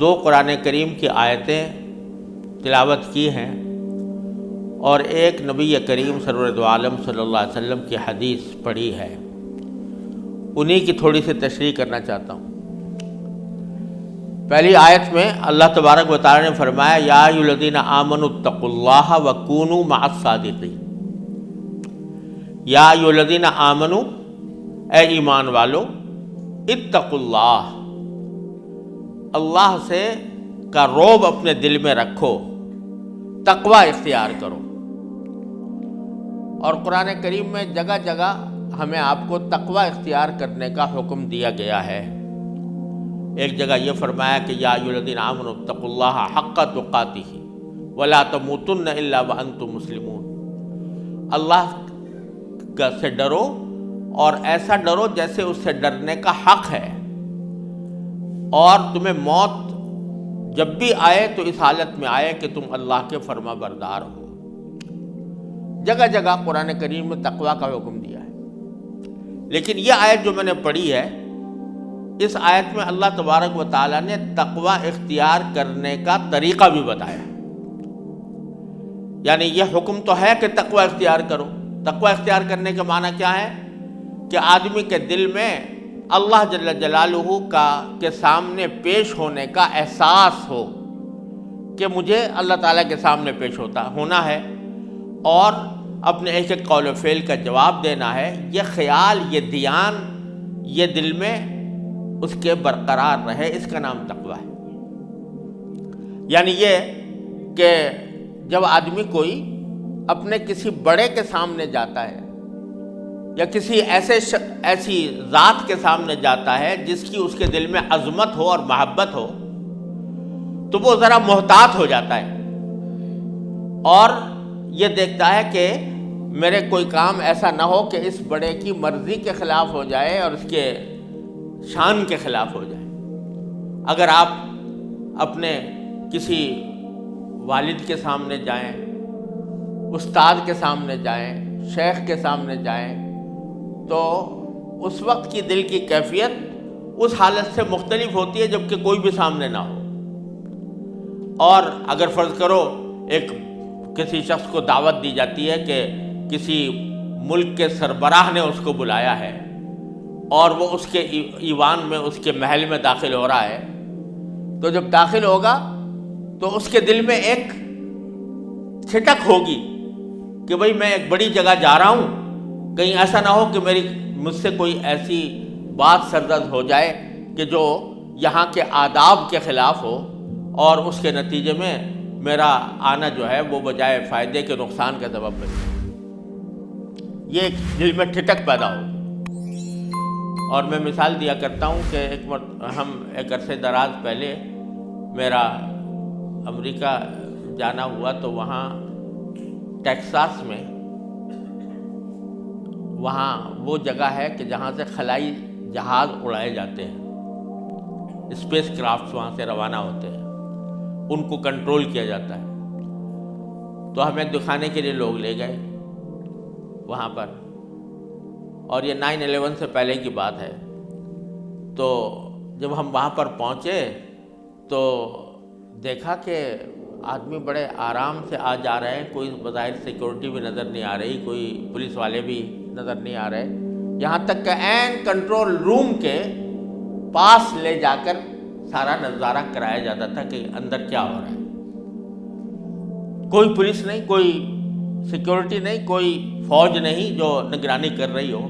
دو قرآن کریم کی آیتیں تلاوت کی ہیں اور ایک نبی کریم سرور دو عالم صلی اللہ علیہ وسلم کی حدیث پڑھی ہے، انہی کی تھوڑی سی تشریح کرنا چاہتا ہوں۔ پہلی آیت میں اللہ تبارک و تعالی نے فرمایا یا ایھا الذین آمنوا اتقوا اللہ وکونوا مع الصادقین۔ یا ایھا الذین آمنوا، اے ایمان والو، اتقوا اللہ، اللہ سے کا رعب اپنے دل میں رکھو، تقوی اختیار کرو۔ اور قرآن کریم میں جگہ جگہ ہمیں آپ کو تقوی اختیار کرنے کا حکم دیا گیا ہے۔ ایک جگہ یہ فرمایا کہ یا ایھا الذین آمنوا اتقوا اللہ حق تقاتہ ولا تموتن الا وانتم مسلمون۔ اللہ سے ڈرو اور ایسا ڈرو جیسے اس سے ڈرنے کا حق ہے، اور تمہیں موت جب بھی آئے تو اس حالت میں آئے کہ تم اللہ کے فرما بردار ہو۔ جگہ جگہ قرآن کریم میں تقوی کا حکم دیا ہے، لیکن یہ آیت جو میں نے پڑھی ہے، اس آیت میں اللہ تبارک و تعالیٰ نے تقوی اختیار کرنے کا طریقہ بھی بتایا۔ یعنی یہ حکم تو ہے کہ تقوی اختیار کرو۔ تقوی اختیار کرنے کا معنی کیا ہے؟ کہ آدمی کے دل میں اللہ جل جلالہ کے سامنے پیش ہونے کا احساس ہو کہ مجھے اللہ تعالیٰ کے سامنے پیش ہونا ہے، اور اپنے ایک ایک قول و فعل کا جواب دینا ہے۔ یہ خیال، یہ دھیان، یہ دل میں اس کے برقرار رہے، اس کا نام تقوی ہے۔ یعنی یہ کہ جب آدمی کوئی اپنے کسی بڑے کے سامنے جاتا ہے یا کسی ایسی ذات کے سامنے جاتا ہے جس کی اس کے دل میں عظمت ہو اور محبت ہو، تو وہ ذرا محتاط ہو جاتا ہے اور یہ دیکھتا ہے کہ میرے کوئی کام ایسا نہ ہو کہ اس بڑے کی مرضی کے خلاف ہو جائے اور اس کے شان کے خلاف ہو جائے۔ اگر آپ اپنے کسی والد کے سامنے جائیں، استاد کے سامنے جائیں، شیخ کے سامنے جائیں، تو اس وقت کی دل کی کیفیت اس حالت سے مختلف ہوتی ہے جبکہ کوئی بھی سامنے نہ ہو۔ اور اگر فرض کرو کسی شخص کو دعوت دی جاتی ہے کہ کسی ملک کے سربراہ نے اس کو بلایا ہے اور وہ اس کے ایوان میں، اس کے محل میں داخل ہو رہا ہے، تو جب داخل ہوگا تو اس کے دل میں ایک چھٹک ہوگی کہ بھئی میں ایک بڑی جگہ جا رہا ہوں، کہیں ایسا نہ ہو کہ مجھ سے کوئی ایسی بات سرزد ہو جائے کہ جو یہاں کے آداب کے خلاف ہو، اور اس کے نتیجے میں میرا آنا جو ہے وہ بجائے فائدے کے نقصان کا سبب بن جائے۔ یہ ایک دل میں ٹھٹک پیدا ہو۔ اور میں مثال دیا کرتا ہوں کہ ایک عرصے دراز پہلے میرا امریکہ جانا ہوا، تو وہاں ٹیکساس میں وہاں وہ جگہ ہے کہ جہاں سے خلائی جہاز اڑائے جاتے ہیں، اسپیس کرافٹس وہاں سے روانہ ہوتے ہیں، ان کو کنٹرول کیا جاتا ہے۔ تو ہمیں دکھانے کے لیے لوگ لے گئے وہاں پر، اور یہ 9/11 سے پہلے کی بات ہے۔ تو جب ہم وہاں پر پہنچے تو دیکھا کہ آدمی بڑے آرام سے آ جا رہے ہیں، کوئی بظاہر سیکورٹی بھی نظر نہیں آ رہی، کوئی پولیس والے بھی نظر نہیں آ رہے، یہاں تک کہ عین کنٹرول روم کے پاس لے جا کر سارا نظارہ کرایا جاتا تھا کہ اندر کیا ہو رہا ہے۔ کوئی پولیس نہیں، کوئی سیکورٹی نہیں، کوئی فوج نہیں جو نگرانی کر رہی ہو،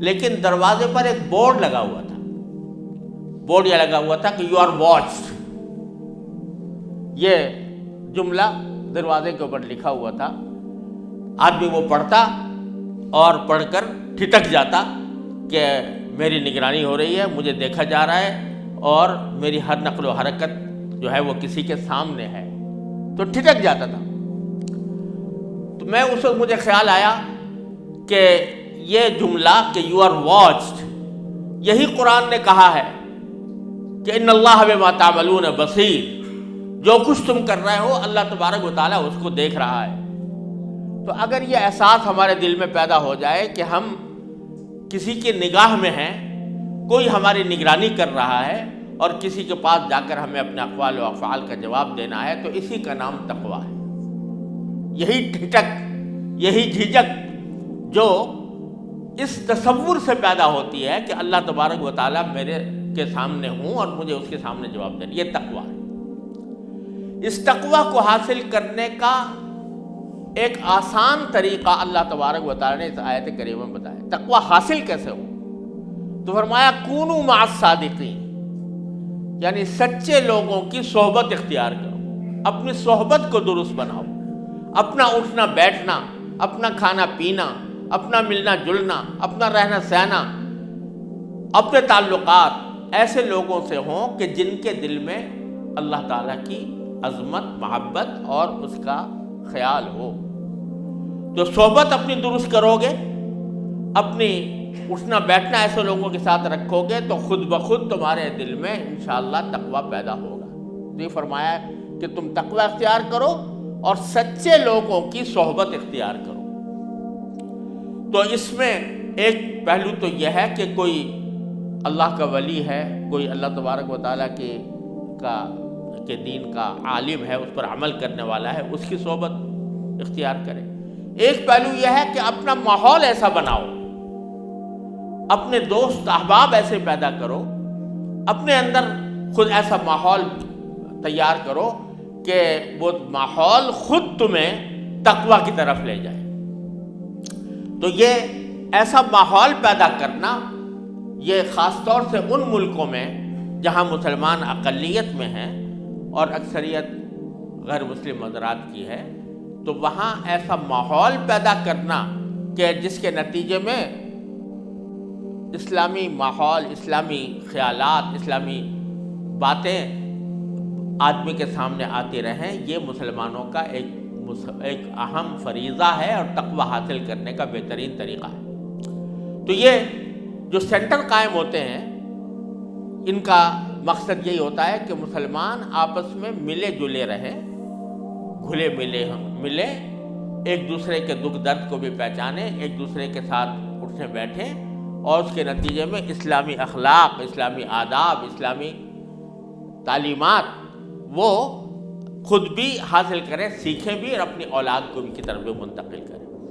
لیکن دروازے پر ایک بورڈ لگا ہوا تھا۔ بورڈ یہ لگا ہوا تھا کہ یو آر واچڈ، یہ جملہ دروازے کے اوپر لکھا ہوا تھا۔ آدمی وہ پڑھتا اور پڑھ کر ٹھٹک جاتا کہ میری نگرانی ہو رہی ہے، مجھے دیکھا جا رہا ہے، اور میری ہر نقل و حرکت جو ہے وہ کسی کے سامنے ہے، تو ٹھٹک جاتا تھا۔ تو میں اس وقت مجھے خیال آیا کہ یہ جملہ کہ یو آر واچڈ، یہی قرآن نے کہا ہے کہ ان اللہ بما تعملون بصیر، جو کچھ تم کر رہے ہو اللہ تبارک و تعالیٰ اس کو دیکھ رہا ہے۔ تو اگر یہ احساس ہمارے دل میں پیدا ہو جائے کہ ہم کسی کی نگاہ میں ہیں، کوئی ہماری نگرانی کر رہا ہے، اور کسی کے پاس جا کر ہمیں اپنے اقوال و افعال کا جواب دینا ہے، تو اسی کا نام تقویٰ ہے۔ یہی ٹھٹک، یہی جھجک جو اس تصور سے پیدا ہوتی ہے کہ اللہ تبارک و تعالیٰ میرے کے سامنے ہوں اور مجھے اس کے سامنے جواب دینا، یہ تقویٰ ہے۔ اس تقویٰ کو حاصل کرنے کا ایک آسان طریقہ اللہ تبارک و تعالیٰ نے اس آیت کریمہ میں بتایا۔ تقویٰ حاصل کیسے ہو؟ تو فرمایا کونوا مع الصادقین، یعنی سچے لوگوں کی صحبت اختیار کرو، اپنی صحبت کو درست بناؤ، اپنا اٹھنا بیٹھنا، اپنا کھانا پینا، اپنا ملنا جلنا، اپنا رہنا سہنا، اپنے تعلقات ایسے لوگوں سے ہوں کہ جن کے دل میں اللہ تعالیٰ کی عظمت، محبت اور اس کا خیال ہو۔ تو صحبت اپنی درست کرو گے، اپنی اٹھنا بیٹھنا ایسے لوگوں کے ساتھ رکھو گے، تو خود بخود تمہارے دل میں انشاءاللہ تقویٰ پیدا ہوگا۔ تو یہ فرمایا کہ تم تقویٰ اختیار کرو اور سچے لوگوں کی صحبت اختیار کرو۔ تو اس میں ایک پہلو تو یہ ہے کہ کوئی اللہ کا ولی ہے، کوئی اللہ تبارک و تعالیٰ کے دین کا عالم ہے، اس پر عمل کرنے والا ہے، اس کی صحبت اختیار کرے۔ ایک پہلو یہ ہے کہ اپنا ماحول ایسا بناؤ، اپنے دوست احباب ایسے پیدا کرو، اپنے اندر خود ایسا ماحول تیار کرو کہ وہ ماحول خود تمہیں تقویٰ کی طرف لے جائے۔ تو یہ ایسا ماحول پیدا کرنا، یہ خاص طور سے ان ملکوں میں جہاں مسلمان اقلیت میں ہیں اور اکثریت غیر مسلم حضرات کی ہے، تو وہاں ایسا ماحول پیدا کرنا کہ جس کے نتیجے میں اسلامی ماحول، اسلامی خیالات، اسلامی باتیں آدمی کے سامنے آتی رہیں، یہ مسلمانوں کا ایک اہم فریضہ ہے اور تقویٰ حاصل کرنے کا بہترین طریقہ ہے۔ تو یہ جو سینٹر قائم ہوتے ہیں، ان کا مقصد یہی ہوتا ہے کہ مسلمان آپس میں ملے جلے رہیں، گھلے ملے، ایک دوسرے کے دکھ درد کو بھی پہچانیں، ایک دوسرے کے ساتھ اٹھنے بیٹھیں، اور اس کے نتیجے میں اسلامی اخلاق، اسلامی آداب، اسلامی تعلیمات وہ خود بھی حاصل کریں، سیکھیں بھی، اور اپنی اولاد کو بھی کی طرف بھی منتقل کریں۔